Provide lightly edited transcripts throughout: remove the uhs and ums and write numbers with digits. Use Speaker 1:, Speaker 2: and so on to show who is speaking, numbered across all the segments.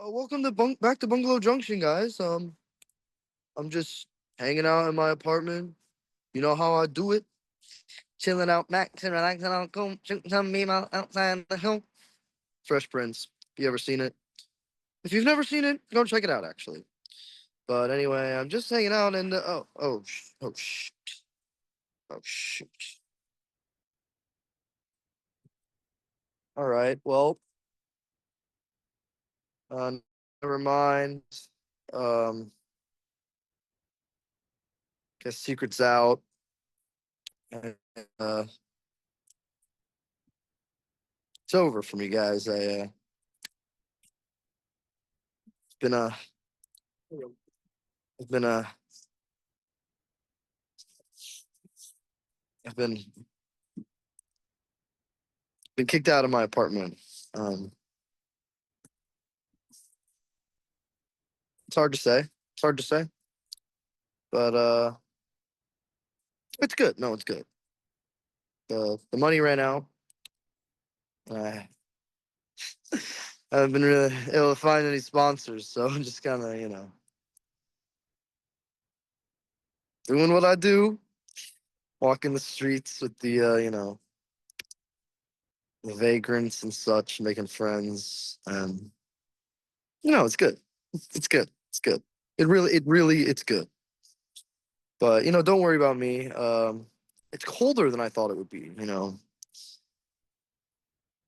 Speaker 1: Welcome to back to Bungalow Junction, guys. I'm just hanging out in my apartment. You know how I do it. Chilling out, max and relaxing out, home, shooting some meme out outside the home. Fresh Prince. If you ever seen it? If you've never seen it, go check it out. Actually, but anyway, I'm just hanging out and oh shoot, oh shoot. All right, well, uh, never mind. Um, guess secret's out. And, it's over for me, guys. Been a I've been I've been kicked out of my apartment. Um, it's hard to say. It's hard to say, but it's good. No, it's good. The money ran out. I haven't been really able to find any sponsors, so I'm just kind of doing what I do, walking the streets with the vagrants and such, making friends, and it's good. It's good. It's good. It's good. But don't worry about me. It's colder than I thought it would be. I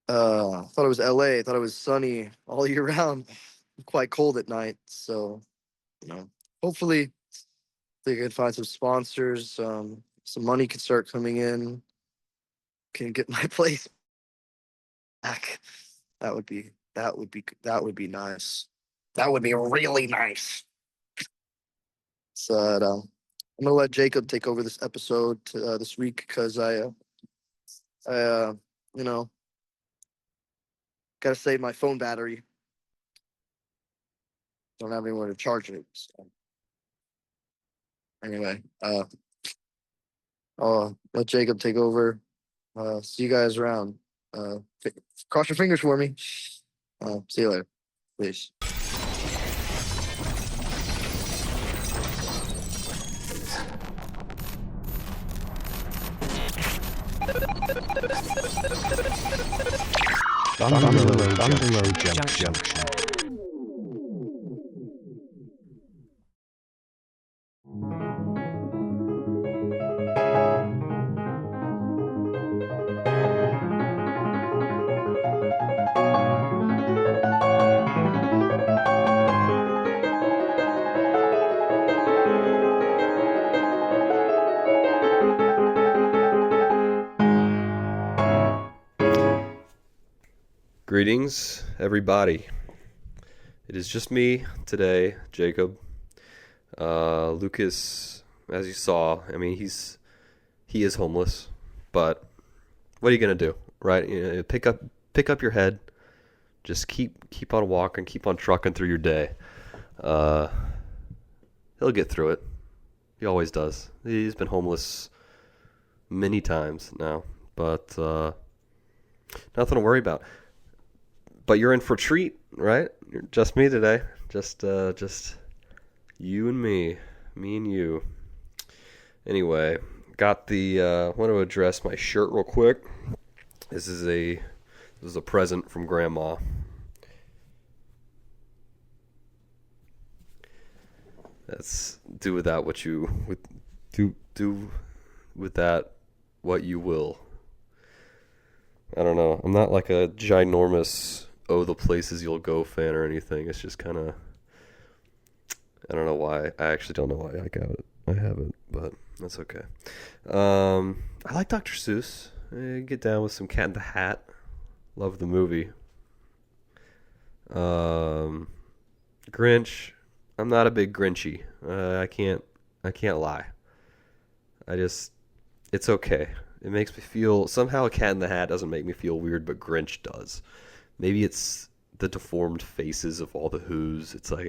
Speaker 1: thought it was LA. I thought it was sunny all year round. Quite cold at night. So, hopefully they can find some sponsors. Some money can start coming in. Can get my place back. That would be nice. That would be really nice. So I'm gonna let Jacob take over this episode this week because I you know gotta save my phone battery. Don't have anywhere to charge it. So anyway, I'll let Jacob take over. See you guys around. Cross your fingers for me. See you later. Peace.
Speaker 2: Bungalow Junction.
Speaker 3: Greetings, everybody. It is just me today, Jacob. Lucas, as you saw, I mean, he is homeless, but what are you gonna do, right? Pick up your head, just keep on walking, keep on trucking through your day. He'll get through it. He always does. He's been homeless many times now, but nothing to worry about. But you're in for a treat, right? You're just me today. Just you and me and you. Anyway, got the want to address my shirt real quick. This is a present from Grandma. Let's do with that what you do with that what you will. I don't know. I'm not like a ginormous the places you'll go fan or anything. It's just kind of, I don't know why. I actually don't know why I got it. I have it, but that's okay. I like Dr. Seuss. Get down with some Cat in the Hat. Love the movie. Grinch. I'm not a big Grinchy. I can't lie. It's okay. It makes me feel, somehow a Cat in the Hat doesn't make me feel weird, but Grinch does. Maybe it's the deformed faces of all the Who's. It's like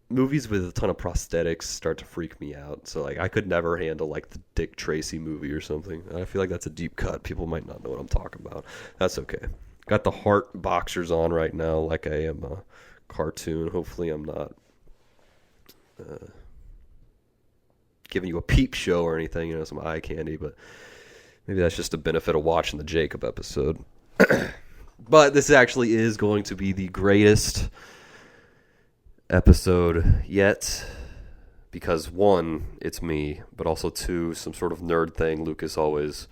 Speaker 3: movies with a ton of prosthetics start to freak me out. So like I could never handle like the Dick Tracy movie or something. I feel like that's a deep cut. People might not know what I'm talking about. That's okay. Got the heart boxers on right now, like I am a cartoon. Hopefully, I'm not giving you a peep show or anything, some eye candy, but maybe that's just a benefit of watching the Jacob episode. But this actually is going to be the greatest episode yet, because one, it's me, but also two, some sort of nerd thing Lucas always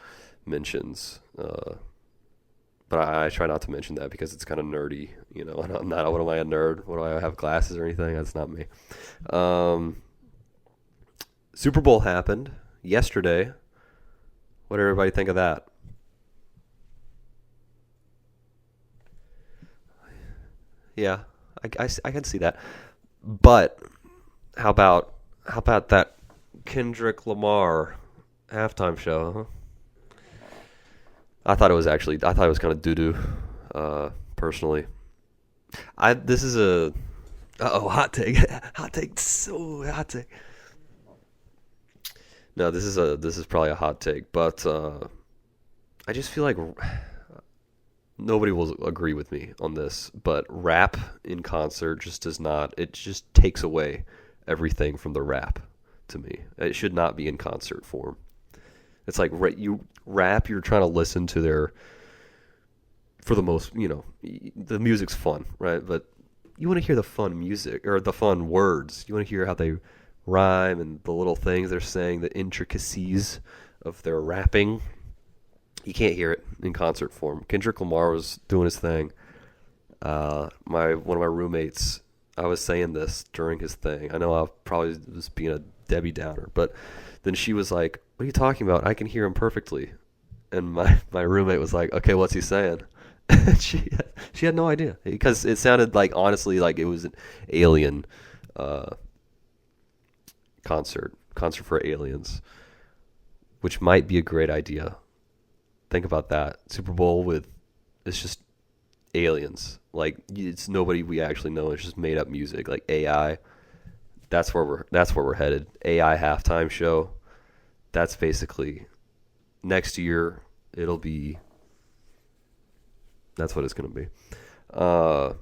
Speaker 3: mentions. But I try not to mention that because it's kind of nerdy, I'm not, what am I, a nerd? What do I have, glasses or anything? That's not me. Super Bowl happened yesterday. What did everybody think of that? Yeah, I can see that. But how about that Kendrick Lamar halftime show? Huh? I thought it was kind of doo-doo, personally. This is a hot take. Hot take. No, this is probably a hot take, but I just feel like nobody will agree with me on this, but rap in concert just does not. It just takes away everything from the rap to me. It should not be in concert form. It's like you rap, you're trying to listen to for the most, the music's fun, right? But you want to hear the fun music or the fun words. You want to hear how they rhyme and the little things they're saying, the intricacies of their rapping. You can't hear it in concert form. Kendrick Lamar was doing his thing. One of my roommates, I was saying this during his thing. I know I probably was being a Debbie Downer, but then she was like, "What are you talking about? I can hear him perfectly." And my roommate was like, "Okay, what's he saying?" she had no idea, because it sounded like, honestly, like it was an alien concert for aliens, which might be a great idea. Think about that. Super Bowl it's just aliens. Like, it's nobody we actually know. It's just made up music, like AI. That's where we're headed. AI halftime show. That's basically next year. That's what it's going to be. But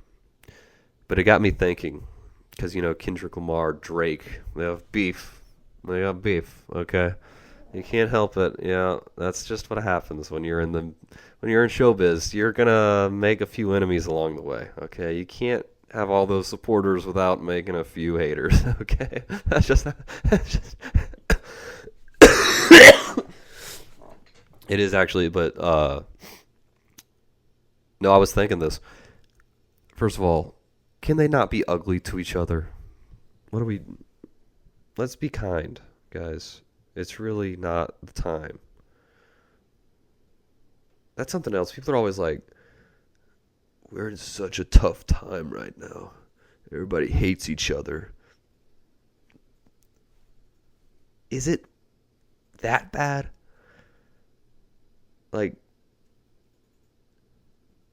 Speaker 3: it got me thinking, because Kendrick Lamar, Drake, they have beef. Okay. You can't help it. Yeah, that's just what happens when you're in showbiz. You're gonna make a few enemies along the way. Okay, you can't have all those supporters without making a few haters. Okay, that's just it is actually. But no, I was thinking this. First of all, can they not be ugly to each other? Let's be kind, guys. It's really not the time. That's something else. People are always like, we're in such a tough time right now. Everybody hates each other. Is it that bad? Like,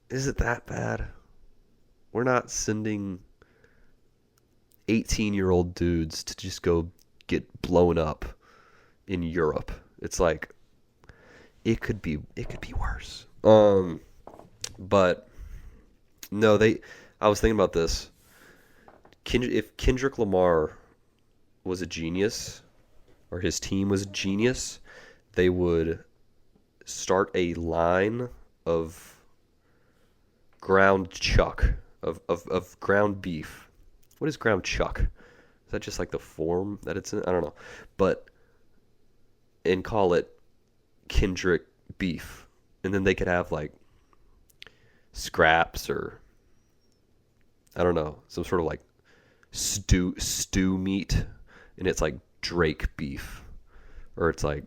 Speaker 3: is it that bad? We're not sending 18-year-old dudes to just go get blown up in Europe. It's like, it could be worse. But no, I was thinking about this. If Kendrick Lamar was a genius, or his team was a genius, they would start a line of ground chuck, of ground beef. What is ground chuck? Is that just like the form that it's in? I don't know. And call it Kendrick beef. And then they could have like scraps, or I don't know, some sort of like stew meat, and it's like Drake beef, or it's like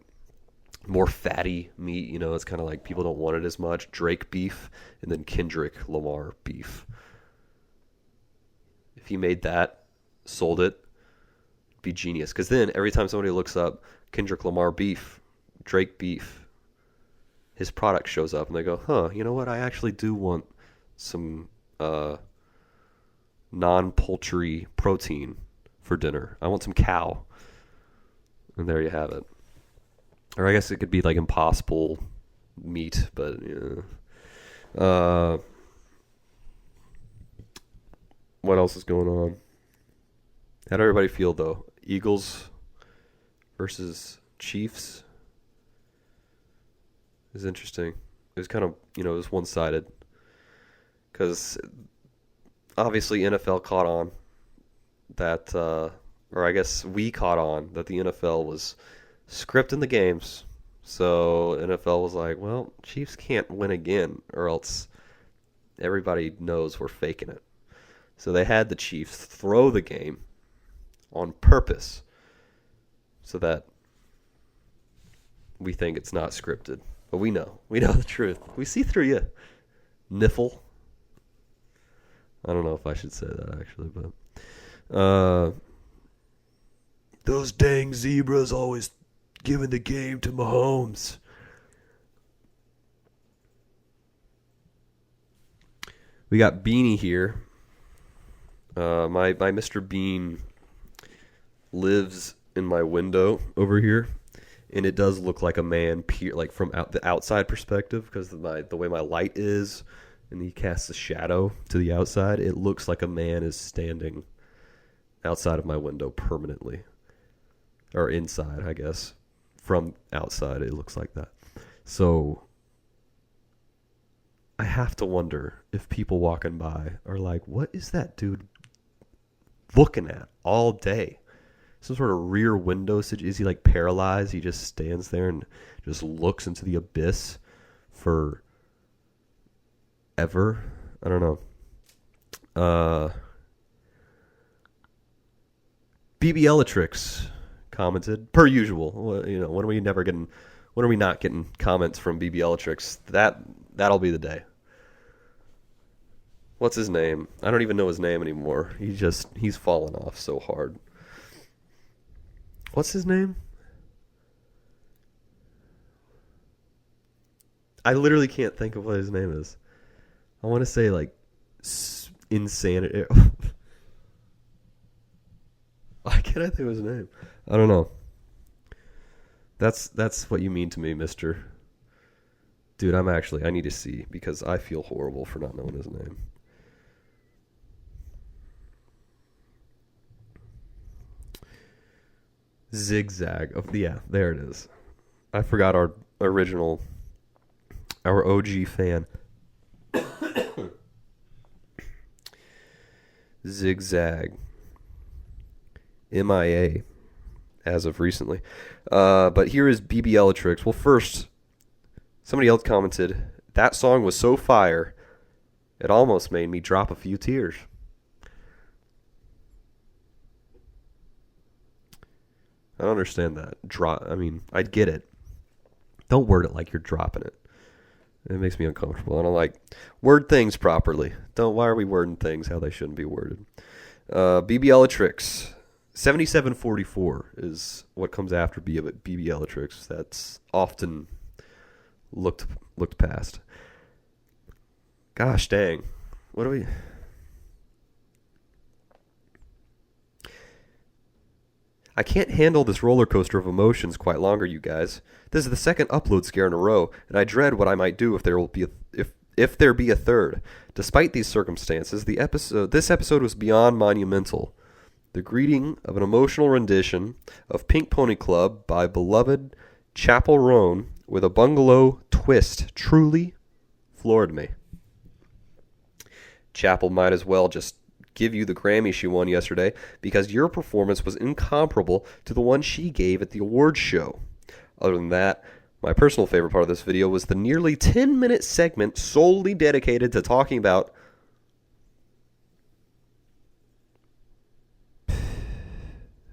Speaker 3: more fatty meat, it's kind of like people don't want it as much. Drake beef, and then Kendrick Lamar beef. If he made that, sold it, it'd be genius. Because then every time somebody looks up Kendrick Lamar beef, Drake beef, his product shows up, and they go, "Huh, you know what? I actually do want some non-poultry protein for dinner. I want some cow." And there you have it. Or I guess it could be like Impossible meat, but What else is going on? How did everybody feel, though? Eagles versus Chiefs is interesting. It was kind of, it was one-sided. Because obviously NFL caught on that, or I guess we caught on that the NFL was scripting the games. So NFL was like, well, Chiefs can't win again, or else everybody knows we're faking it. So they had the Chiefs throw the game on purpose so that we think it's not scripted. But we know the truth. We see through you, Niffle. I don't know if I should say that, actually, but those dang zebras always giving the game to Mahomes. We got Beanie here. My Mr. Bean lives in my window over here, and it does look like a man like from the outside perspective, because the way my light is, and he casts a shadow to the outside. It looks like a man is standing outside of my window permanently, or inside, I guess. From outside, it looks like that. So I have to wonder if people walking by are like, what is that dude looking at all day? Some sort of rear window situation. Is he like paralyzed? He just stands there and just looks into the abyss for ever? I don't know. BB Elatrix commented, per usual. When are we not getting comments from BB Elatrix? That'll be the day. What's his name? I don't even know his name anymore. He's fallen off so hard. What's his name? I literally can't think of what his name is. I want to say like Insanity. Why can't I think of his name? I don't know. That's what you mean to me, mister. Dude, I need to see, because I feel horrible for not knowing his name. Zigzag. Yeah, there it is. I forgot our OG fan. Zigzag. MIA as of recently. But here is BB Elatrix. Well, first, somebody else commented, that song was so fire, it almost made me drop a few tears. I don't understand that. I'd get it. Don't word it like you're dropping it. It makes me uncomfortable. I don't like word things properly. Why are we wording things how they shouldn't be worded? BB Elatrix. 7744 is what comes after BB Elatrix. That's often looked past. Gosh dang. What do we... I can't handle this roller coaster of emotions quite longer, you guys. This is the second upload scare in a row, and I dread what I might do if there be a third. Despite these circumstances, this episode was beyond monumental. The greeting of an emotional rendition of Pink Pony Club by beloved Chappell Roan with a bungalow twist truly floored me. Chappell might as well just give you the Grammy she won yesterday, because your performance was incomparable to the one she gave at the awards show. Other than that, my personal favorite part of this video was the nearly 10-minute segment solely dedicated to talking about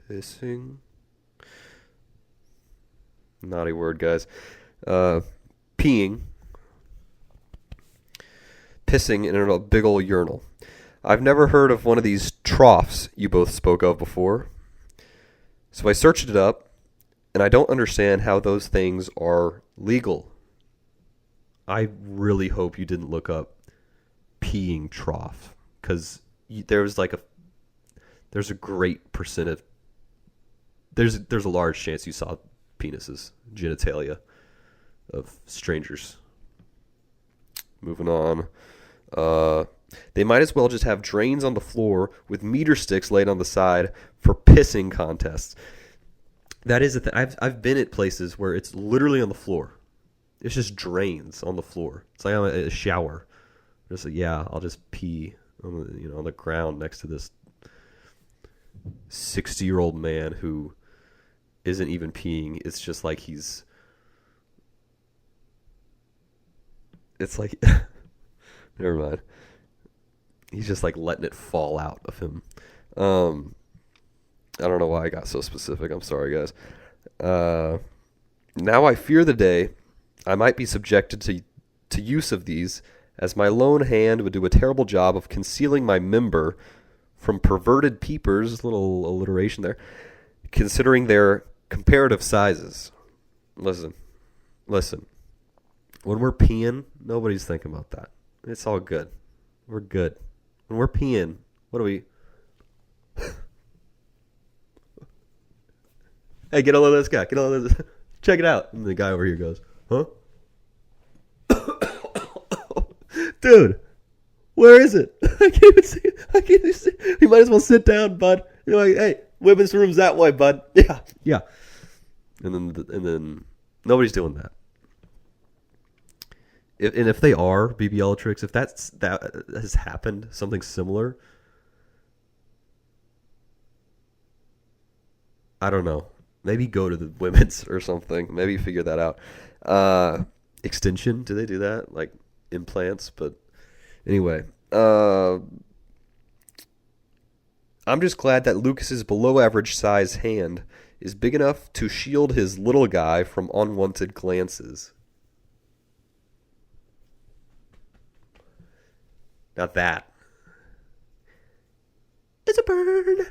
Speaker 3: pissing. Naughty word, guys. Pissing in a big ol' urinal. I've never heard of one of these troughs you both spoke of before. So I searched it up, and I don't understand how those things are legal. I really hope you didn't look up peeing trough, because there's a great percent of there's a large chance you saw penises, genitalia of strangers. Moving on. They might as well just have drains on the floor with meter sticks laid on the side for pissing contests. That is a thing. I've been at places where it's literally on the floor. It's just drains on the floor. It's like a shower. Just like, yeah, I'll just pee on the ground next to this 60-year-old man who isn't even peeing. It's just like it's like never mind. He's just like letting it fall out of him. I don't know why I got so specific. I'm sorry, guys. Now I fear the day I might be subjected to use of these, as my lone hand would do a terrible job of concealing my member from perverted peepers, little alliteration there, considering their comparative sizes. Listen. When we're peeing, nobody's thinking about that. It's all good. We're good. When we're peeing, what do we... Hey, get a load of this guy. Get a load of this. Check it out. And the guy over here goes, huh? Dude, where is it? I can't even see it. I can't even see it. You might as well sit down, bud. You're like, hey, women's room's that way, bud. Yeah. And then nobody's doing that. If they are BBL-atrix, if that has happened, something similar, I don't know. Maybe go to the women's or something. Maybe figure that out. Extension, do they do that? Like implants? But anyway, I'm just glad that Lucas's below average size hand is big enough to shield his little guy from unwanted glances. Now that is a burn.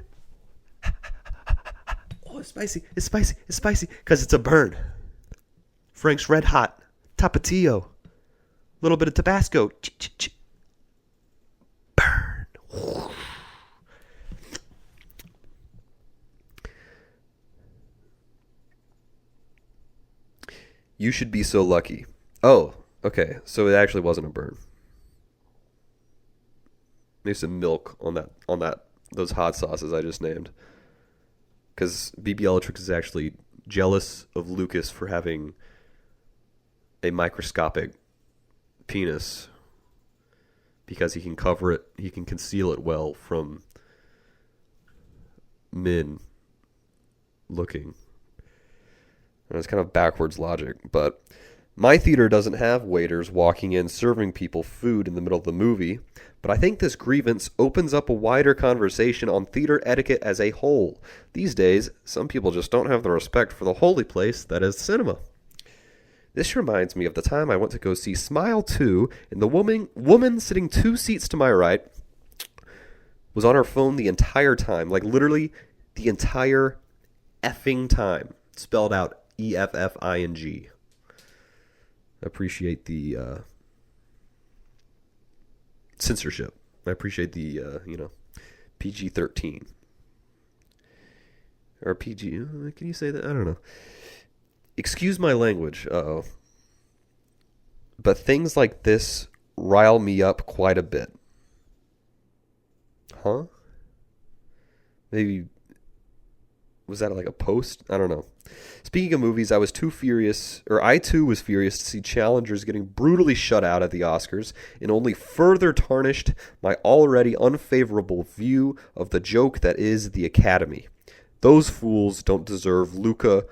Speaker 3: Oh, it's spicy. It's spicy. It's spicy. Because it's a burn. Frank's Red Hot. Tapatio. A little bit of Tabasco. Burn. You should be so lucky. Oh, okay. So it actually wasn't a burn. Maybe some milk on those hot sauces I just named. Because BBL-atrix is actually jealous of Lucas for having a microscopic penis, because he can cover it, he can conceal it well from men looking. And it's kind of backwards logic, but my theater doesn't have waiters walking in serving people food in the middle of the movie, but I think this grievance opens up a wider conversation on theater etiquette as a whole. These days, some people just don't have the respect for the holy place that is cinema. This reminds me of the time I went to go see Smile 2, and the woman sitting 2 seats to my right was on her phone the entire time, like literally the entire effing time, spelled out EFFING. Appreciate the censorship. I appreciate the PG-13 or PG. Can you say that? I don't know. Excuse my language. Uh-oh. But things like this rile me up quite a bit. Huh? Maybe was that like a post? I don't know. Speaking of movies, I too was furious to see challengers getting brutally shut out at the Oscars, and only further tarnished my already unfavorable view of the joke that is the Academy. Those fools don't deserve Luca.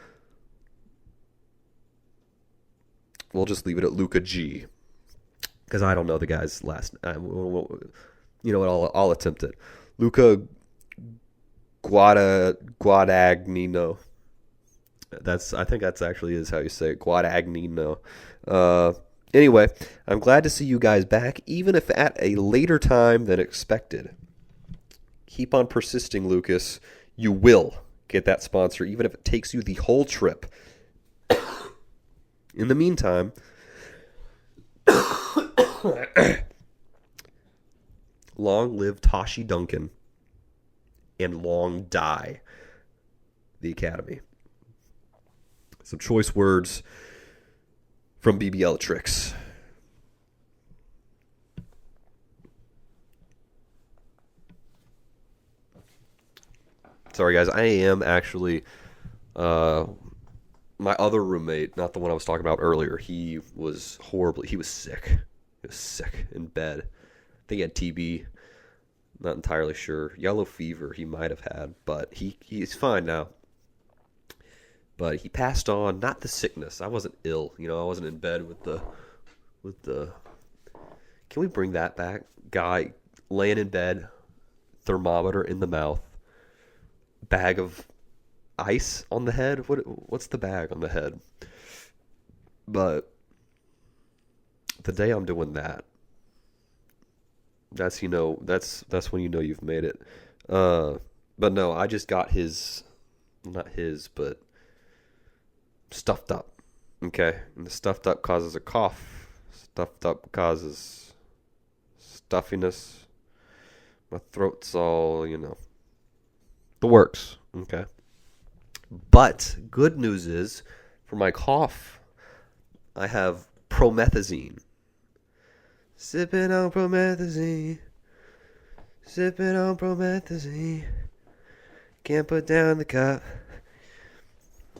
Speaker 3: We'll just leave it at Luca G, because I don't know the guy's last name. You know what? I'll attempt it. Luca Guadagnino. I think that's actually is how you say it. Guadagnino. Anyway, I'm glad to see you guys back, even if at a later time than expected. Keep on persisting, Lucas. You will get that sponsor, even if it takes you the whole trip. In the meantime, long live Tashi Duncan, and long die the Academy. Some choice words from BBL-atrix. Sorry, guys. I am actually my other roommate, not the one I was talking about earlier. He was sick. He was sick in bed. I think he had TB. Not entirely sure. Yellow fever he might have had, but he's fine now. But he passed on, not the sickness. I wasn't ill, I wasn't in bed with the Can we bring that back? Guy laying in bed, thermometer in the mouth, bag of ice on the head. What's the bag on the head? But the day I'm doing that, that's when you've made it. But no, I just got not his, but stuffed up. Okay, and the stuffed up causes a cough. Stuffed up causes stuffiness. My throat's all, the works. Okay. But good news is, for my cough, I have promethazine. Sipping on promethazine. Sipping on promethazine. Can't put down the cup.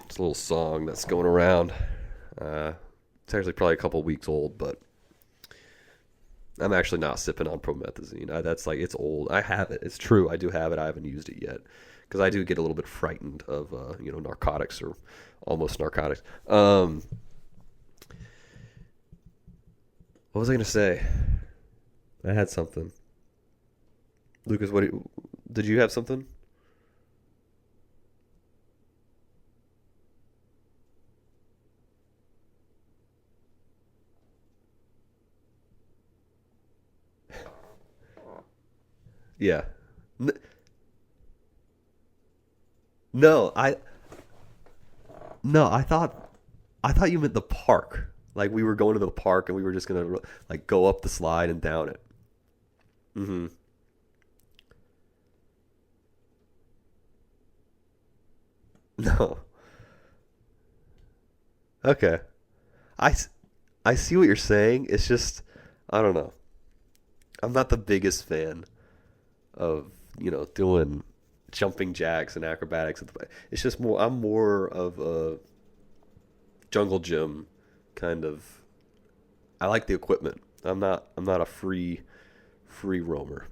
Speaker 3: It's a little song that's going around. It's actually probably a couple weeks old, but I'm actually not sipping on promethazine. It's old. I have it. It's true. I do have it. I haven't used it yet because I do get a little bit frightened of narcotics or almost narcotics. What was I going to say? I had something. Lucas, did you have something? Yeah. No, I thought you meant the park. Like we were going to the park and we were just gonna like go up the slide and down it. Mm-hmm. No. Okay. I, I see what you're saying. It's just I don't know. I'm not the biggest fan of doing jumping jacks and acrobatics. It's just I'm more of a jungle gym kind of. I like the equipment. I'm not a free roamer.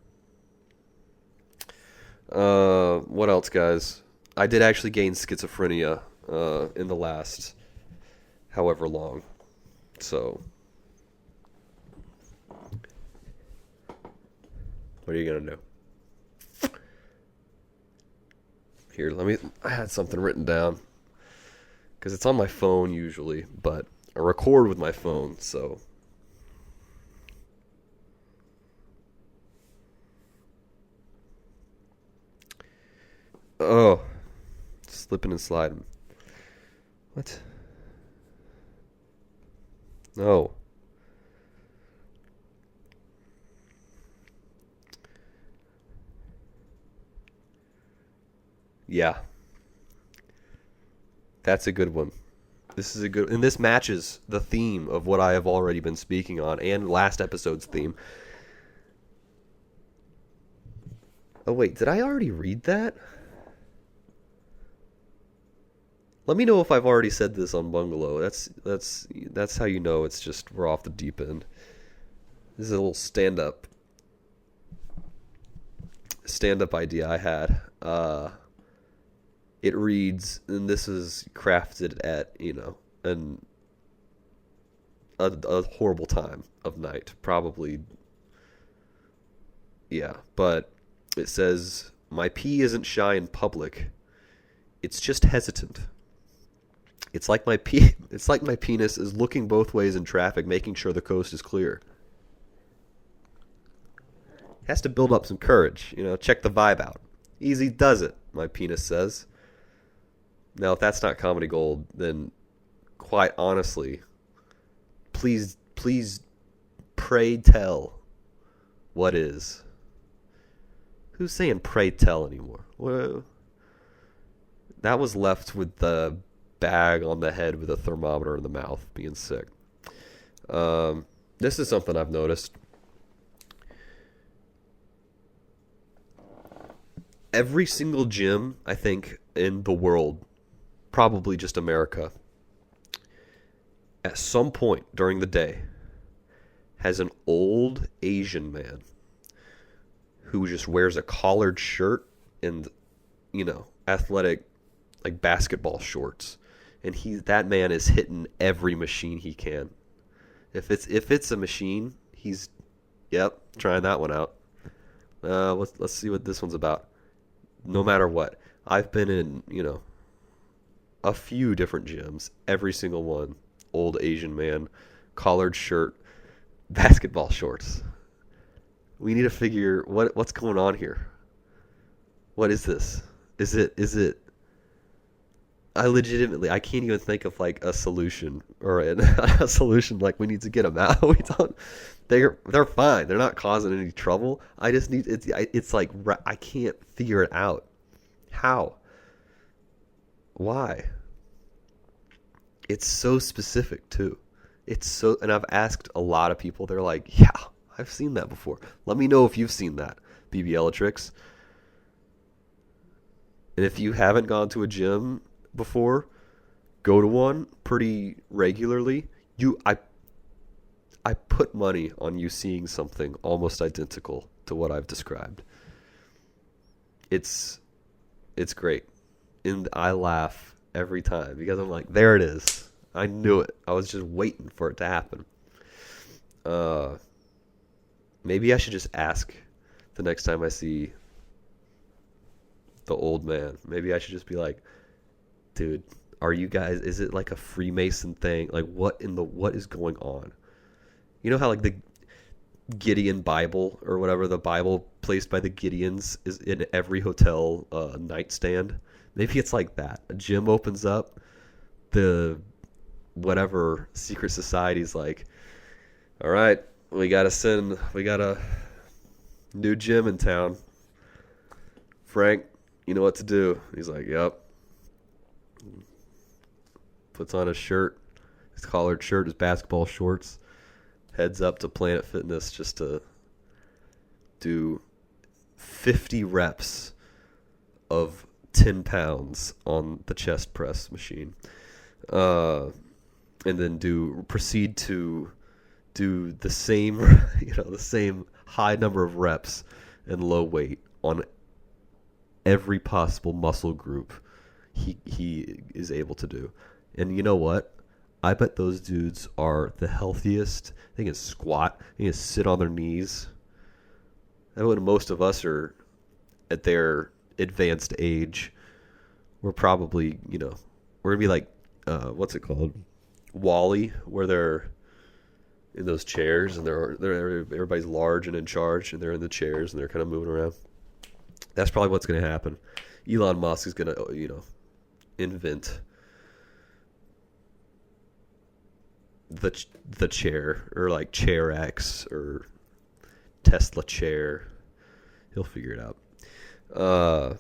Speaker 3: What else, guys? I did actually gain schizophrenia in the last however long. So what are you gonna do? Here, I had something written down because it's on my phone usually, but I record with my phone, so. Oh, slipping and sliding. What? No. Yeah. That's a good one. And this matches the theme of what I have already been speaking on and last episode's theme. Oh wait, did I already read that? Let me know if I've already said this on Bungalow. That's how you know it's just we're off the deep end. This is a little stand-up idea I had. It reads, and this is crafted at, a horrible time of night. Probably, yeah. But it says, my pee isn't shy in public. It's just hesitant. It's like my penis is looking both ways in traffic, making sure the coast is clear. It has to build up some courage, check the vibe out. Easy does it, my penis says. Now, if that's not comedy gold, then quite honestly, please pray tell what is. Who's saying pray tell anymore? Well, that was left with the bag on the head with a thermometer in the mouth being sick. This is something I've noticed. every single gym, I think, in the world, probably just America, at some point during the day, has an old Asian man who just wears a collared shirt and, athletic, like, basketball shorts. And that man is hitting every machine he can. If it's a machine, he's trying that one out. Let's see what this one's about. No matter what, I've been in a few different gyms. Every single one, old Asian man, collared shirt, basketball shorts. We need to figure what's going on here. What is this? Is it? I can't even think of like a solution or a solution. Like, we need to get them out. We don't. They're fine. They're not causing any trouble. I just need it's like I can't figure it out. How? Why? It's so specific too. And I've asked a lot of people. They're like, yeah, I've seen that before. Let me know if you've seen that, BBLatrix. And if you haven't gone to a gym before, go to one pretty regularly. I put money on you seeing something almost identical to what I've described. It's great. And I laugh every time because I'm like, there it is. I knew it. I was just waiting for it to happen. Maybe I should just ask the next time I see the old man. Maybe I should just be like, dude, are you guys, is it like a Freemason thing? Like, what is going on? You know how like the Gideon Bible or whatever, the Bible placed by the Gideons is in every hotel nightstand? Maybe it's like that. A gym opens up, the whatever secret society's like, all right, we got a new gym in town. Frank, you know what to do. He's like, yep. Puts on his shirt, his collared shirt, his basketball shorts, heads up to Planet Fitness just to do 50 reps of 10 pounds on the chest press machine. And then proceed to do the same, the same high number of reps and low weight on every possible muscle group he is able to do. And you know what? I bet those dudes are the healthiest. They can squat. They can sit on their knees. And when most of us are at their advanced age, we're probably, we're going to be like, what's it called? Wall-E, where they're in those chairs and everybody's large and in charge and they're in the chairs and they're kind of moving around. That's probably what's going to happen. Elon Musk is going to, invent the chair, or like Chair X or Tesla chair. He'll figure it out.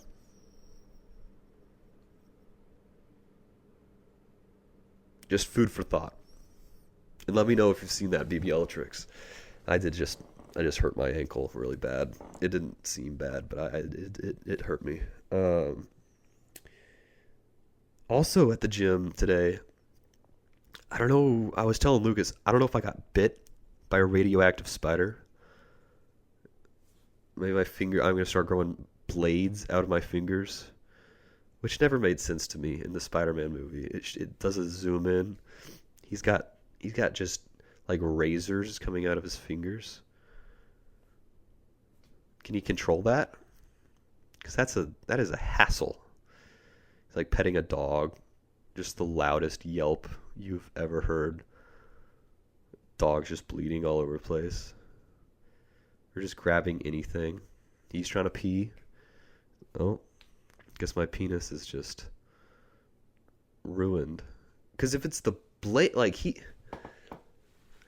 Speaker 3: Just food for thought. And let me know if you've seen that BBLatrix. I just hurt my ankle really bad. It didn't seem bad, but it hurt me. Also at the gym today, I don't know, I was telling Lucas, I don't know if I got bit by a radioactive spider. Maybe I'm going to start growing blades out of my fingers, which never made sense to me in the Spider-Man movie. It does a zoom in. He's got just like razors coming out of his fingers. Can he control that? Because that is a hassle. It's like petting a dog. Just the loudest yelp you've ever heard. Dog's just bleeding all over the place. Or just grabbing anything. He's trying to pee. Oh, guess my penis is just ruined. Because if it's the blade, like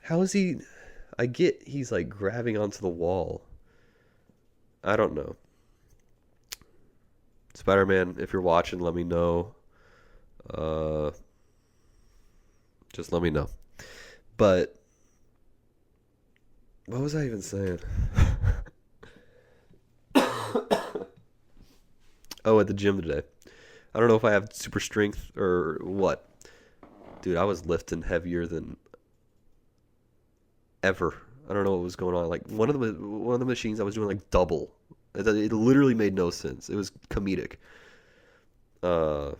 Speaker 3: how is he? I get he's like grabbing onto the wall. I don't know. Spider-Man, if you're watching, let me know. Just let me know. But what was I even saying? Oh, at the gym today. I don't know if I have super strength or what. Dude, I was lifting heavier than ever. I don't know what was going on. Like one of the machines I was doing like double. It literally made no sense. It was comedic. Uh,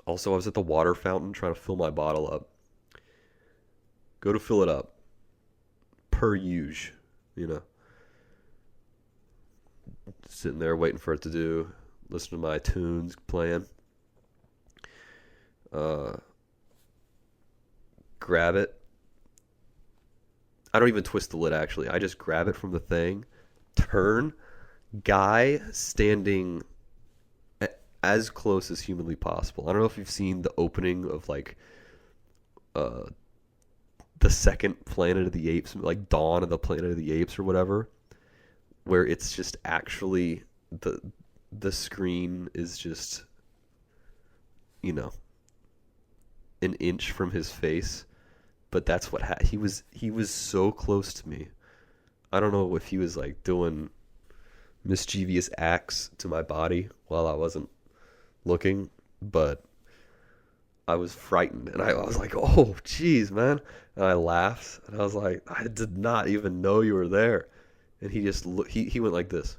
Speaker 3: Also, I was at the water fountain trying to fill my bottle up. Go to fill it up, per usual, you know. Sitting there waiting for it to do. Listen to my tunes playing. Uh, Grab it. I don't even twist the lid actually. I just grab it from the thing, turn, guy standing as close as humanly possible. I don't know if you've seen the opening of like uh the second Planet of the Apes, like Dawn of the Planet of the Apes or whatever, where it's just actually the screen is just, you know, an inch from his face, but that's what he was so close to me. I don't know if he was like doing mischievous acts to my body while I wasn't looking, but I was frightened and I was like, "Oh, geez, man!" And I laughed and I was like, "I did not even know you were there." And he just he went like this.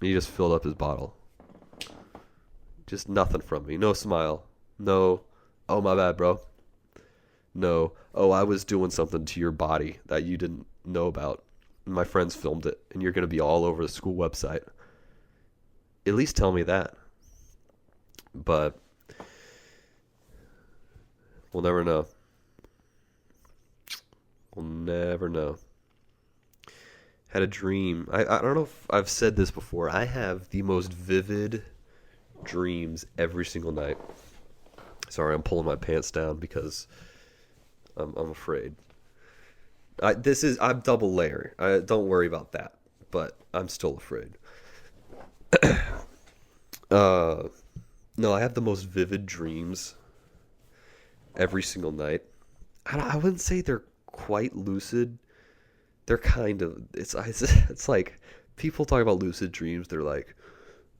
Speaker 3: He just filled up his bottle. Just nothing from me. No smile. No, "Oh, my bad, bro." No, "Oh, I was doing something to your body that you didn't know about. My friends filmed it, and you're going to be all over the school website." At least tell me that. But we'll never know. We'll never know. Had a dream. I don't know if I've said this before. I have the most vivid dreams every single night. Sorry, I'm pulling my pants down because I'm afraid. I'm double layer. Don't worry about that. But I'm still afraid. No, I have the most vivid dreams every single night. I wouldn't say they're quite lucid. They're kind of it's like people talk about lucid dreams. They're like,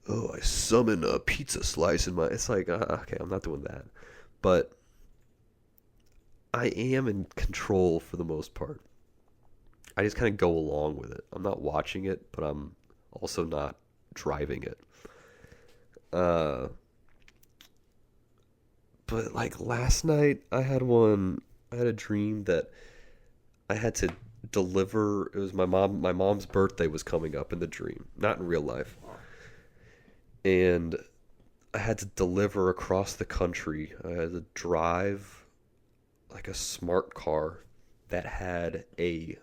Speaker 3: "Oh, I summon a pizza slice in my." It's like, okay, I'm not doing that, but I am in control for the most part. I just kind of go along with it. I'm not watching it, but I'm also not driving it. But like last night, I had a dream that I had to deliver. It was my mom's birthday was coming up in the dream, not in real life. And I had to deliver across the country. I had to drive like a smart car that had a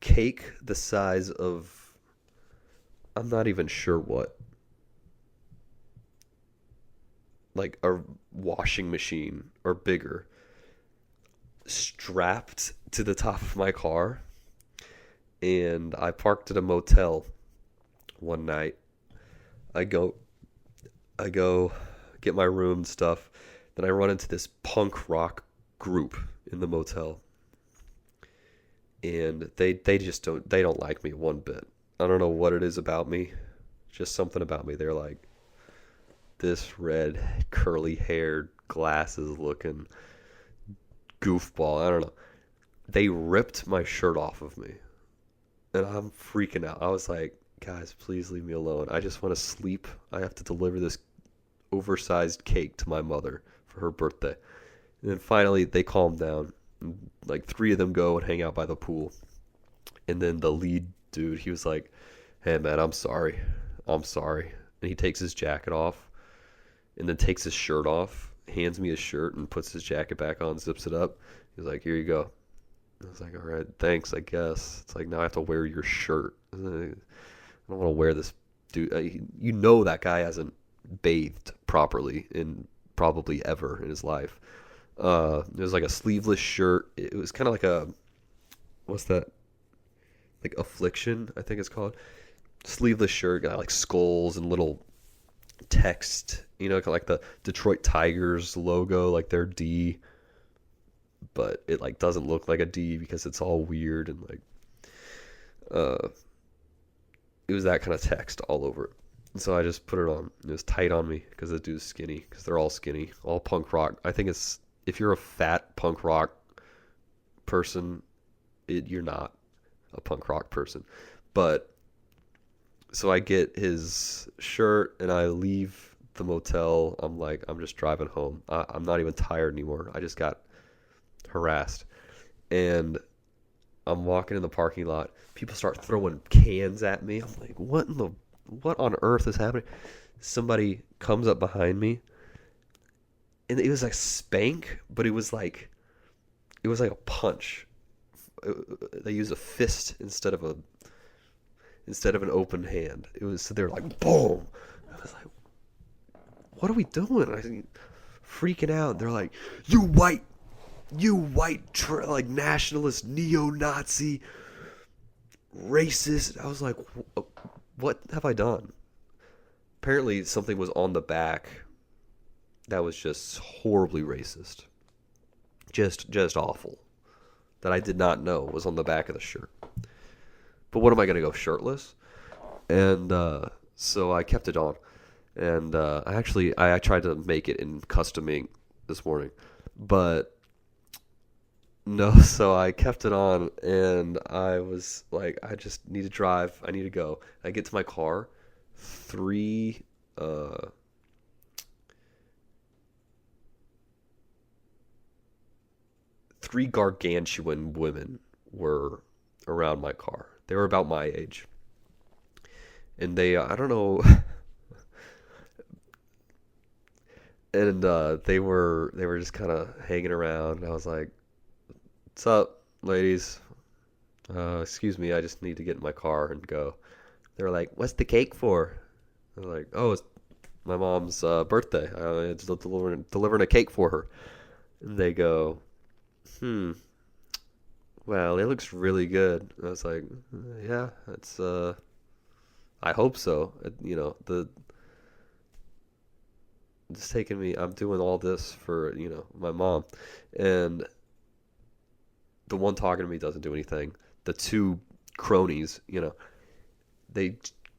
Speaker 3: cake the size of, I'm not even sure what, like a washing machine or bigger, strapped to the top of my car. And I parked at a motel one night. I go get my room and stuff. Then I run into this punk rock group in the motel. And they don't like me one bit. I don't know what it is about me. Just something about me. They're like this red, curly haired, glasses looking goofball. I don't know. They ripped my shirt off of me. And I'm freaking out. I was like, "Guys, please leave me alone. I just want to sleep. I have to deliver this oversized cake to my mother for her birthday." And then finally they calm down. And like 3 of them go and hang out by the pool. And then the lead dude, he was like, "Hey man, I'm sorry. I'm sorry." And he takes his jacket off and then takes his shirt off, hands me his shirt and puts his jacket back on, zips it up. He's like, "Here you go." I was like, "All right, thanks, I guess." It's like, now I have to wear your shirt. I don't want to wear this dude. You know that guy hasn't bathed properly in probably ever in his life. It was like a sleeveless shirt. It was kind of like a, what's that? Like Affliction, I think it's called. Sleeveless shirt, got like skulls and little text, you know, like the Detroit Tigers logo, like their D. But it like doesn't look like a D because it's all weird and like it was that kind of text all over it. So I just put it on. It was tight on me because the dude's skinny. Because they're all skinny, all punk rock. I think it's if you're a fat punk rock person, you're not a punk rock person. But so I get his shirt and I leave the motel. I'm like, I'm just driving home. I'm not even tired anymore. I just got harassed. And I'm walking in the parking lot. People start throwing cans at me. I'm like, what on earth is happening? Somebody comes up behind me. And it was like spank, but it was like a punch. They used a fist instead of an open hand. It was, so they were like, boom. I was like, what are we doing? I was freaking out. They're like, you white like nationalist, neo-Nazi, racist. I was like, what have I done? Apparently something was on the back that was just horribly racist. Just awful. That I did not know was on the back of the shirt. But what am I going to go shirtless? And so I kept it on. And I tried to make it in custom ink this morning. But no, so I kept it on and I was like, I just need to drive. I need to go. I get to my car. Three gargantuan women were around my car. They were about my age. And they, I don't know. And they were just kind of hanging around. And I was like, "What's up, ladies? Excuse me, I just need to get in my car and go." They were like, "What's the cake for?" I was like, "Oh, it's my mom's birthday. It's delivering a cake for her." And they go, "Well, it looks really good." And I was like, "Yeah, it's I hope so." You know, it's taking me. I'm doing all this for my mom, and the one talking to me doesn't do anything. The two cronies, they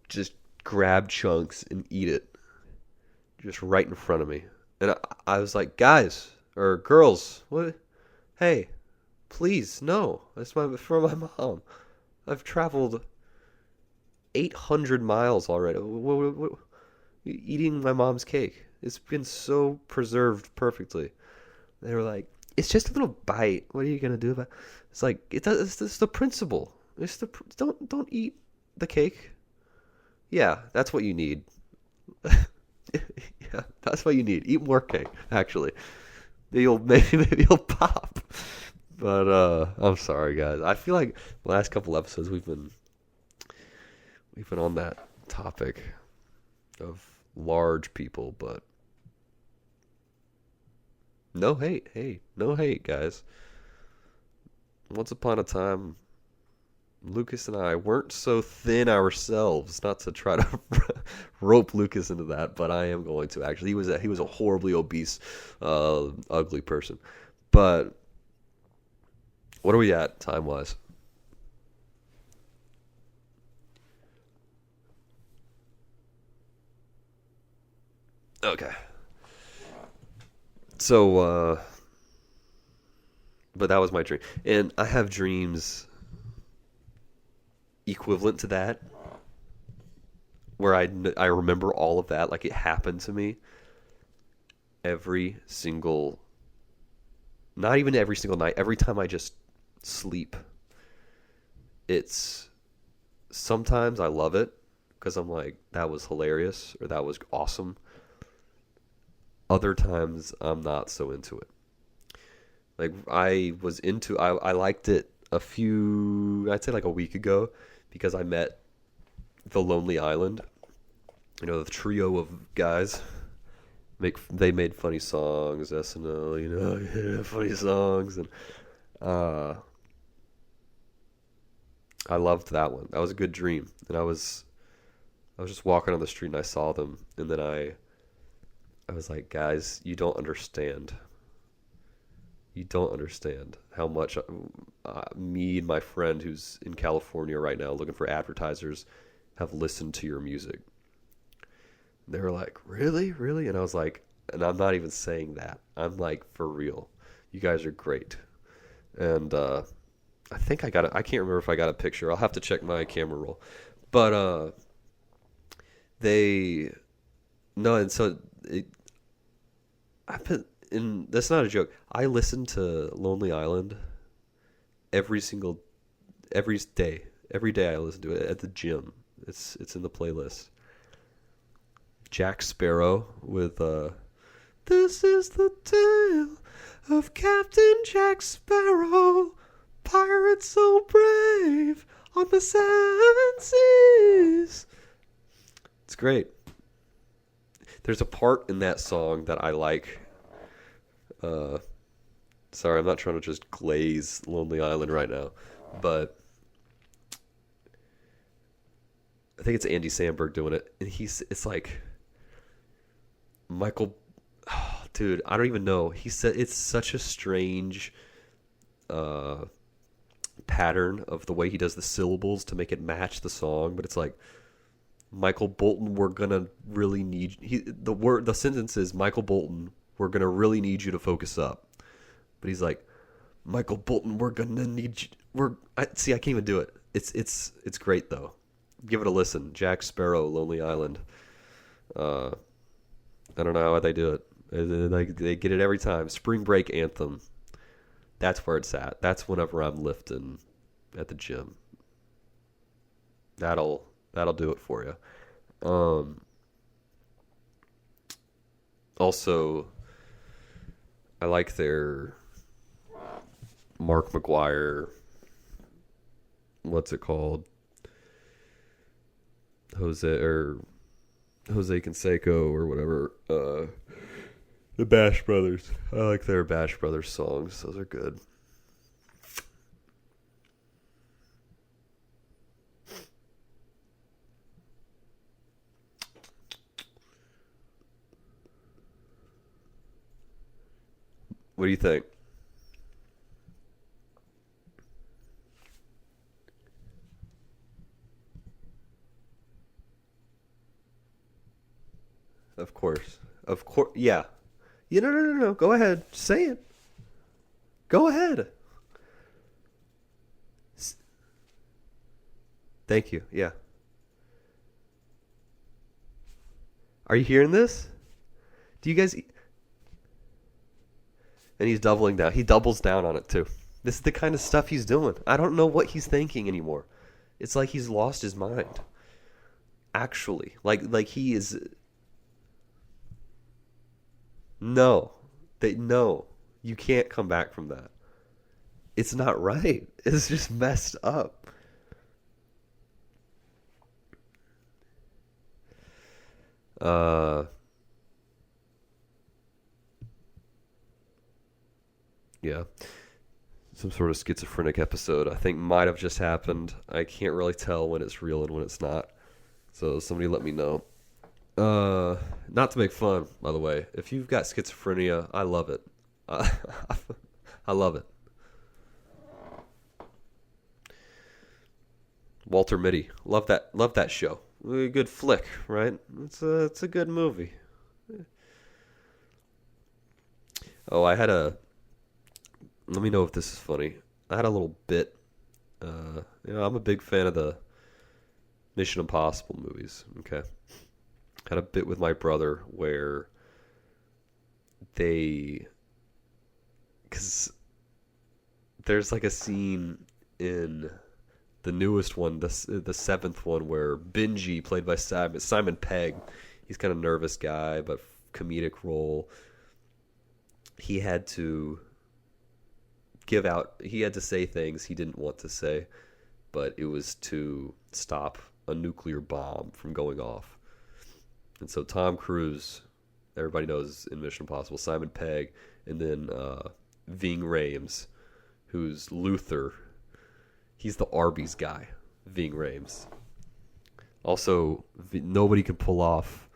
Speaker 3: just grab chunks and eat it, just right in front of me. And I was like, "Guys or girls, what? Hey, please, no. That's for my mom. I've traveled 800 miles already. Eating my mom's cake. It's been so preserved perfectly." They were like, "It's just a little bite. What are you gonna do about it?" It's like it's the principle. Don't eat the cake. Yeah, that's what you need. Yeah, that's what you need. Eat more cake. Actually, maybe you'll pop. But I'm sorry, guys. I feel like the last couple episodes we've been on that topic of large people, but no hate. Hey, no hate, guys. Once upon a time, Lucas and I weren't so thin ourselves. Not to try to rope Lucas into that, but I am going to actually. He was a horribly obese, ugly person. But what are we at time wise? Okay. So, but that was my dream, and I have dreams equivalent to that, where I remember all of that, like it happened to me every single, not even every single night, every time I just sleep. It's sometimes I love it because I'm like, that was hilarious or that was awesome. Other times I'm not so into it. Like I liked it I'd say like a week ago, because I met The Lonely Island. The trio of guys. They made funny songs, SNL, funny songs, and I loved that one. That was a good dream. And I was just walking on the street and I saw them, and then I was like, "Guys, you don't understand. You don't understand how much me and my friend who's in California right now looking for advertisers have listened to your music. They were like, really? Really? And I was like, and I'm not even saying that. I'm like, for real. You guys are great. And I think I got it. I can't remember if I got a picture. I'll have to check my camera roll. But and so that's not a joke. I listen to Lonely Island every day. Every day I listen to it at the gym. It's in the playlist. Jack Sparrow with This is the tale of Captain Jack Sparrow, pirate so brave on the seven seas. It's great. There's a part in that song that I like. Sorry, I'm not trying to just glaze Lonely Island right now, but I think it's Andy Samberg doing it, and it's like Michael, dude, I don't even know. He said it's such a strange pattern of the way he does the syllables to make it match the song, but it's like, Michael Bolton, we're gonna really need the sentence is, Michael Bolton, we're gonna really need you to focus up. But he's like, Michael Bolton, we're gonna need you. I can't even do it. It's great though. Give it a listen. Jack Sparrow, Lonely Island. I don't know how they do it. They get it every time. Spring Break Anthem. That's where it's at. That's whenever I'm lifting at the gym. That'll do it for you. Also, I like their Mark McGuire. What's it called? Jose Canseco or whatever. The Bash Brothers. I like their Bash Brothers songs. Those are good. What do you think? Of course. Yeah. No. Go ahead. Say it. Go ahead. Thank you. Yeah. Are you hearing this? Do you guys... And he's doubling down. He doubles down on it too. This is the kind of stuff he's doing. I don't know what he's thinking anymore. It's like he's lost his mind. Actually. Like he is... No. You can't come back from that. It's not right. It's just messed up. Yeah. Some sort of schizophrenic episode, I think, might have just happened. I can't really tell when it's real and when it's not. So somebody let me know. Not to make fun, by the way. If you've got schizophrenia, I love it. I love it. Walter Mitty, love that show. A good flick, right? It's a good movie. Oh, let me know if this is funny. I had a little bit. I'm a big fan of the Mission Impossible movies. Okay. Had a bit with my brother where because there's like a scene in the newest one, the seventh one, where Benji, played by Simon Pegg, he's kind of nervous guy, but comedic role. He had to say things he didn't want to say, but it was to stop a nuclear bomb from going off. And so Tom Cruise, everybody knows in Mission Impossible, Simon Pegg, and then Ving Rhames, who's Luther. He's the Arby's guy, Ving Rhames. Also, nobody can pull off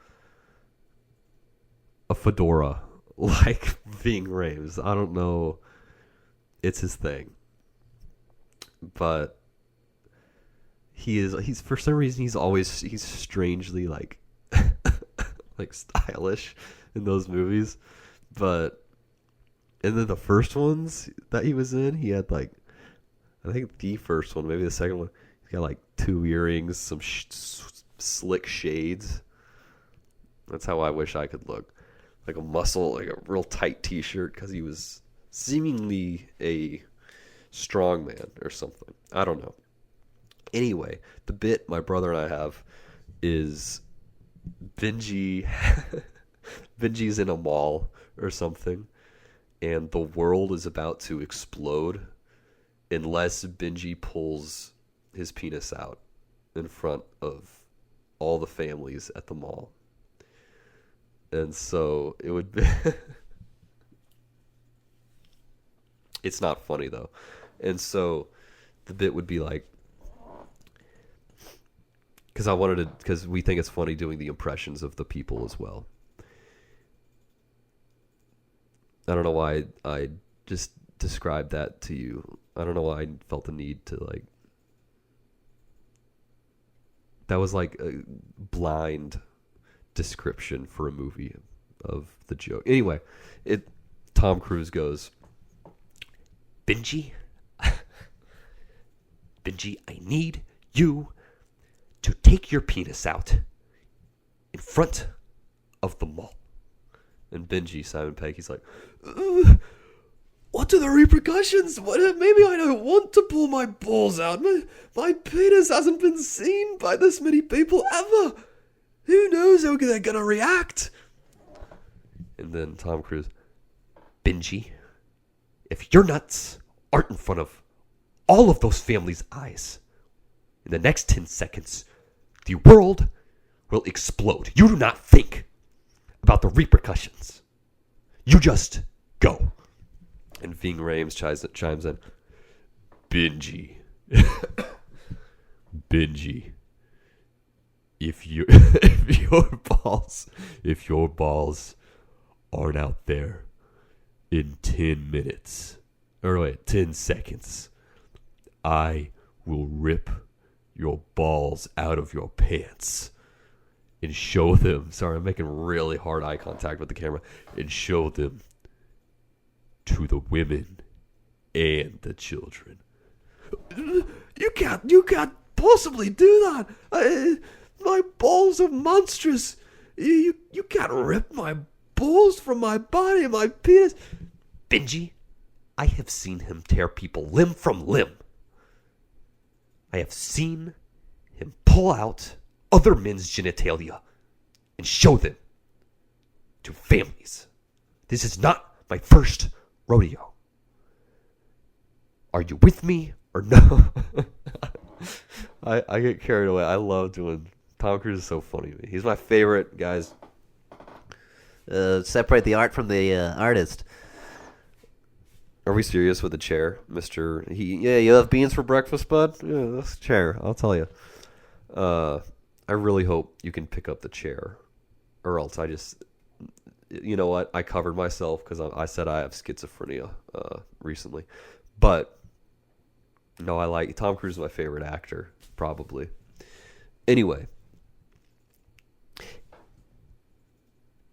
Speaker 3: a fedora like Ving Rhames. I don't know. It's his thing. But he's for some reason he's strangely like like stylish in those movies. But and then the first ones that he was in, he had like, I think the first one, maybe the second one, he's got like 2 earrings, some slick shades. That's how I wish I could look. Like a muscle, like a real tight t-shirt, because he was seemingly a strong man or something. I don't know. Anyway, the bit my brother and I have is Benji's in a mall or something, and the world is about to explode unless Benji pulls his penis out in front of all the families at the mall. And so it would be it's not funny though. And so the bit would be like, because we think it's funny doing the impressions of the people as well. I don't know why I just described that to you. I don't know why I felt the need to like. That was like a blind description for a movie of the joke. Anyway, Tom Cruise goes, Benji, I need you to take your penis out in front of the mall. And Benji, Simon Pegg, he's like, what are the repercussions? Maybe I don't want to pull my balls out. My penis hasn't been seen by this many people ever. Who knows how they're going to react? And then Tom Cruise, Benji, if your nuts aren't in front of all of those families' eyes, in the next 10 seconds, the world will explode. You do not think about the repercussions. You just go. And Ving Rhames chimes in, Benji, if your balls aren't out there in 10 minutes, or wait, 10 seconds, I will rip your balls out of your pants and show them. Sorry, I'm making really hard eye contact with the camera. And show them to the women and the children. You can't possibly do that. My balls are monstrous. You can't rip my balls from my body, my penis. Benji, I have seen him tear people limb from limb. I have seen him pull out other men's genitalia and show them to families. This is not my first rodeo. Are you with me or no? I get carried away. I love doing. Tom Cruise is so funny to me. He's my favorite, guys.
Speaker 4: Separate the art from the artist.
Speaker 3: Are we serious with the chair, Mr. Yeah, you have beans for breakfast, bud? Yeah, that's a chair, I'll tell you. I really hope you can pick up the chair. Or else I just... You know what? I covered myself because I said I have schizophrenia recently. But, no, I like... Tom Cruise is my favorite actor, probably. Anyway.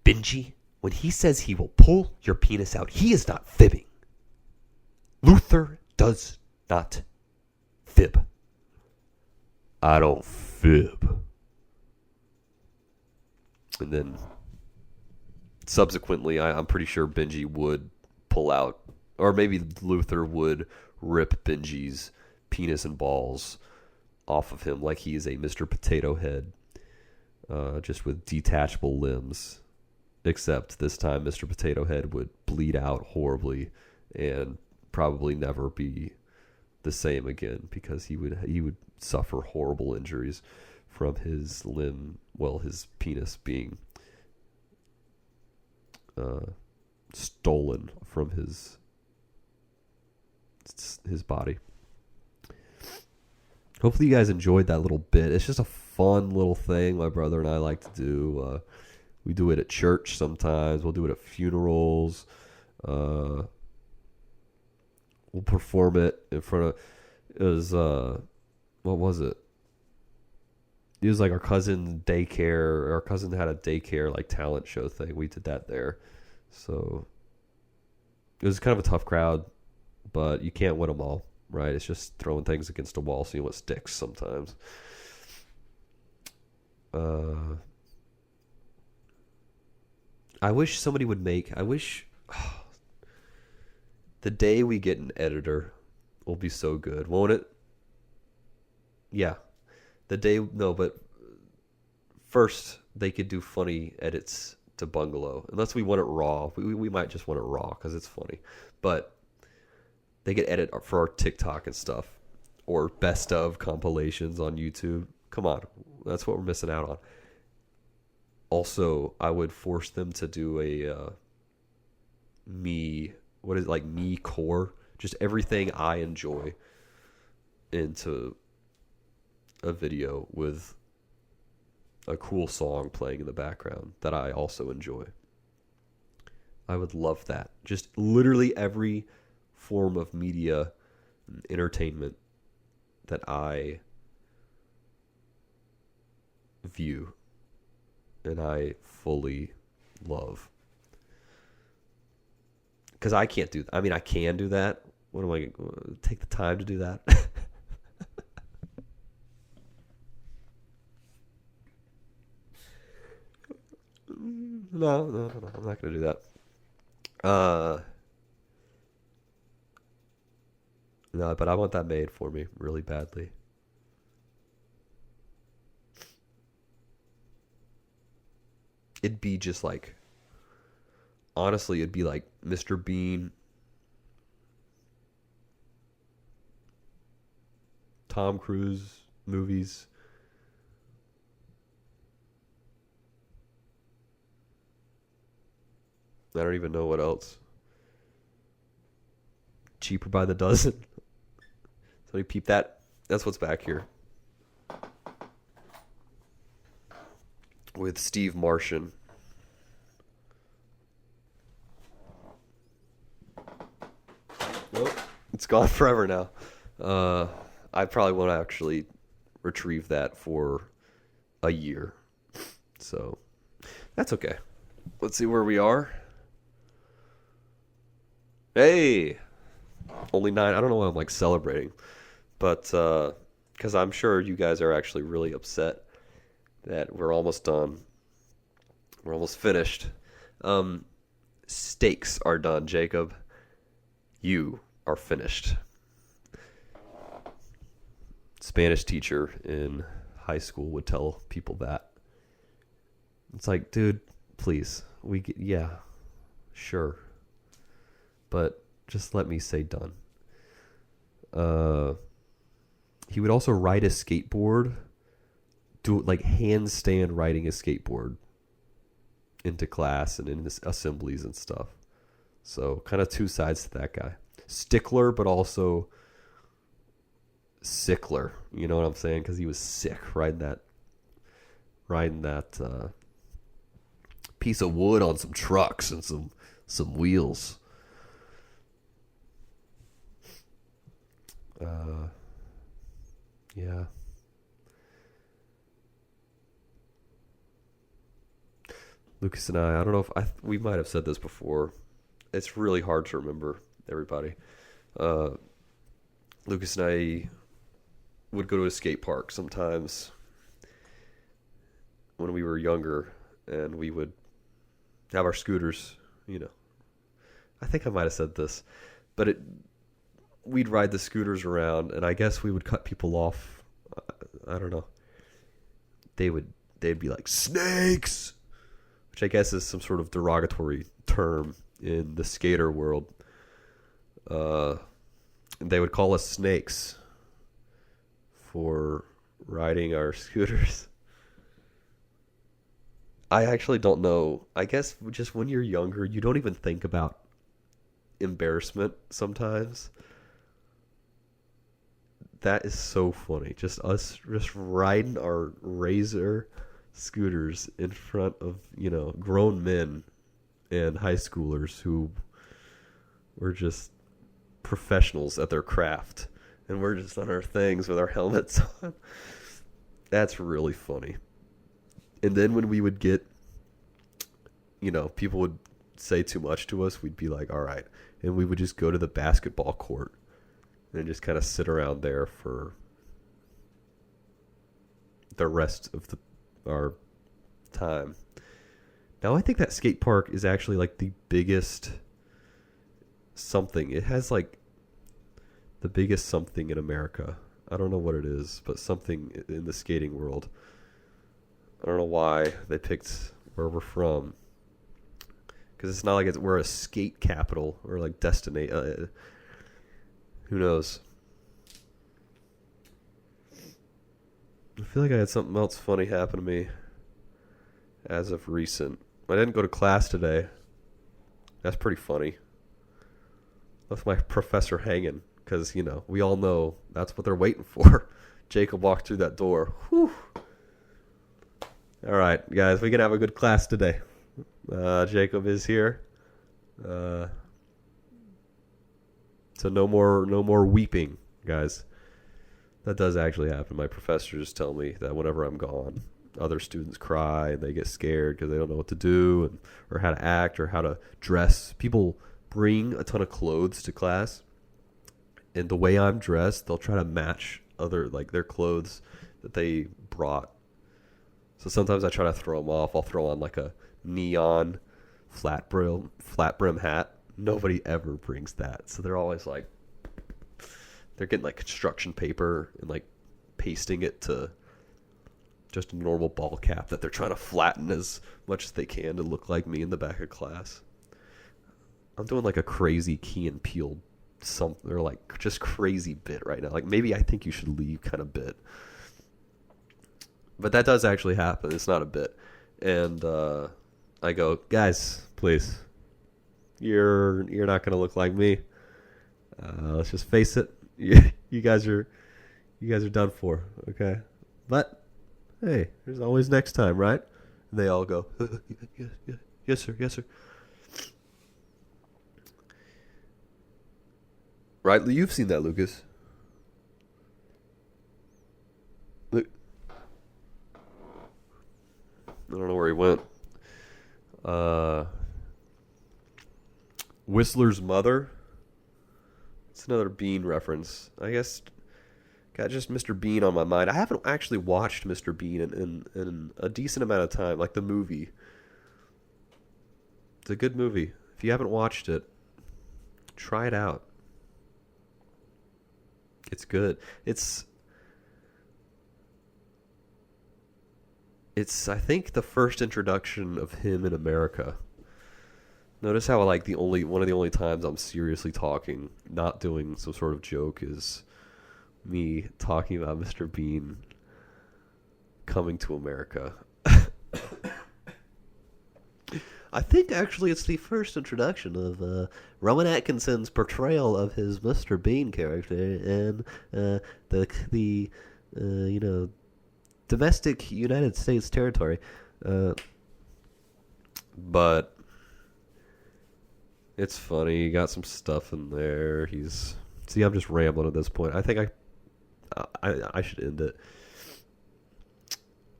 Speaker 3: Benji, when he says he will pull your penis out, he is not fibbing. Luther does not fib. I don't fib. And then subsequently, I'm pretty sure Benji would pull out, or maybe Luther would rip Benji's penis and balls off of him like he is a Mr. Potato Head, just with detachable limbs. Except this time Mr. Potato Head would bleed out horribly and probably never be the same again because he would suffer horrible injuries from his his penis being stolen from his body. Hopefully you guys enjoyed that little bit. It's just a fun little thing my brother and I like to do. We do it at church sometimes. We'll do it at funerals. We'll perform it in front of... what was it? it was like our cousin daycare. Our cousin had a daycare like talent show thing. We did that there, so it was kind of a tough crowd, but you can't win them all, right? It's just throwing things against a wall, seeing what sticks sometimes. I wish somebody would make. I wish the day we get an editor will be so good, won't it? Yeah, the day. No, but first they could do funny edits to Bungalow, unless we want it raw. We might just want it raw because it's funny, but they could edit for our TikTok and stuff, or best of compilations on YouTube. Come on, that's what we're missing out on. Also, I would force them to do a me core, just everything I enjoy into a video with a cool song playing in the background that I also enjoy. I would love that. Just literally every form of media and entertainment that I view and I fully love. Because I can't do that. I mean, I can do that. What am I take the time to do that? No, I'm not going to do that. No, but I want that made for me really badly. It'd be just like, honestly, it'd be like Mr. Bean, Tom Cruise movies. I don't even know what else. Cheaper by the dozen. So you peep that. That's what's back here. With Steve Martian. Well, it's gone forever now. I probably won't actually retrieve that for a year. So that's okay. Let's see where we are. Hey! Only 9. I don't know why I'm like celebrating. But because I'm sure you guys are actually really upset that we're almost done. We're almost finished. Steaks are done, Jacob. You are finished. Spanish teacher in high school would tell people that. It's like, dude, please. Yeah, sure. But just let me say done. He would also ride a skateboard, do like handstand riding a skateboard into class and in his assemblies and stuff. So kind of two sides to that guy. Stickler, but also sickler. You know what I'm saying? Because he was sick riding that piece of wood on some trucks and some wheels. Yeah. Lucas and I don't know if we might have said this before. It's really hard to remember, everybody. Lucas and I would go to a skate park sometimes when we were younger, and we would have our scooters, you know. I think I might have said this, but we'd ride the scooters around, and I guess we would cut people off. I don't know. They'd be like, snakes, which I guess is some sort of derogatory term in the skater world. They would call us snakes for riding our scooters. I actually don't know. I guess just when you're younger, you don't even think about embarrassment sometimes. That is so funny. Just us just riding our Razor scooters in front of, grown men and high schoolers who were just professionals at their craft. And we're just on our things with our helmets on. That's really funny. And then when we would get, people would say too much to us, we'd be like, all right. And we would just go to the basketball court and just kind of sit around there for the rest of our time. Now I think that skate park is actually like the biggest something. It has like the biggest something in America. I don't know what it is, but something in the skating world. I don't know why they picked where we're from. Because it's not like we're a skate capital or like destination. Who knows? I feel like I had something else funny happen to me as of recent. I didn't go to class today. That's pretty funny. Left my professor hanging because, we all know that's what they're waiting for. Jacob walked through that door. Whew. All right, guys, we can have a good class today. Jacob is here. So no more weeping, guys. That does actually happen. My professors tell me that whenever I'm gone, other students cry and they get scared because they don't know what to do or how to act or how to dress. People bring a ton of clothes to class, and the way I'm dressed, they'll try to match their clothes that they brought. So sometimes I try to throw them off. I'll throw on like a neon flat brim hat. Nobody ever brings that. So they're always like, they're getting like construction paper and like pasting it to just a normal ball cap that they're trying to flatten as much as they can to look like me in the back of class. I'm doing like a crazy Key and Peele something, or like just crazy bit right now. Like maybe I think you should leave kind of bit. But that does actually happen. It's not a bit. And I go, guys, please, you're not going to look like me. Let's just face it. You guys are done for, okay? But hey, there's always next time, right? And they all go, yes, sir, yes, sir. Right, you've seen that, Lucas. Look, I don't know where he went. Whistler's Mother. It's another Bean reference. I guess got just Mr. Bean on my mind. I haven't actually watched Mr. Bean in a decent amount of time, like the movie. It's a good movie. If you haven't watched it, try it out. It's good. It's I think the first introduction of him in America. Notice how like one of the only times I'm seriously talking, not doing some sort of joke, is me talking about Mr. Bean coming to America. I think actually it's the first introduction of Rowan Atkinson's portrayal of his Mr. Bean character in the domestic United States territory. But it's funny. You got some stuff in there. I'm just rambling at this point. I think I should end it.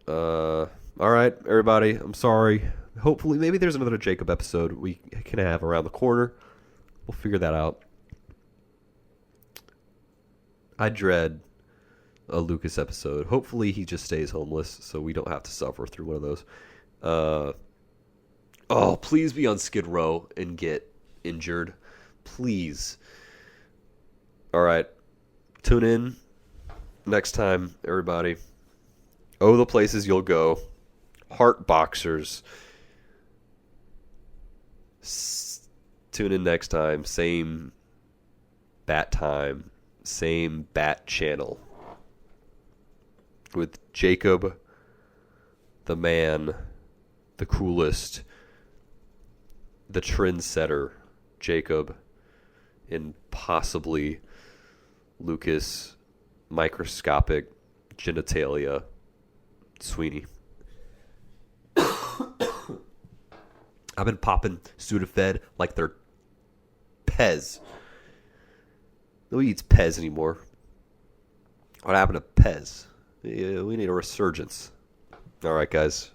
Speaker 3: All right, everybody. I'm sorry. Hopefully, maybe there's another Jacob episode we can have around the corner. We'll figure that out. I dread a Lucas episode. Hopefully, he just stays homeless so we don't have to suffer through one of those. Please be on Skid Row and get injured. Please. All right. Tune in next time, everybody. Oh, the places you'll go. Heart Boxers. Tune in next time. Same bat time. Same bat channel. With Jacob, the man, the coolest, the trendsetter, Jacob, and possibly Lucas, microscopic genitalia, Sweeney. I've been popping Sudafed like they're Pez. Nobody eats Pez anymore. What happened to Pez? We need a resurgence. All right, guys.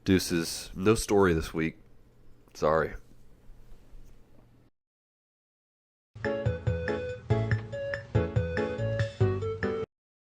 Speaker 3: Deuces. No story this week. Sorry.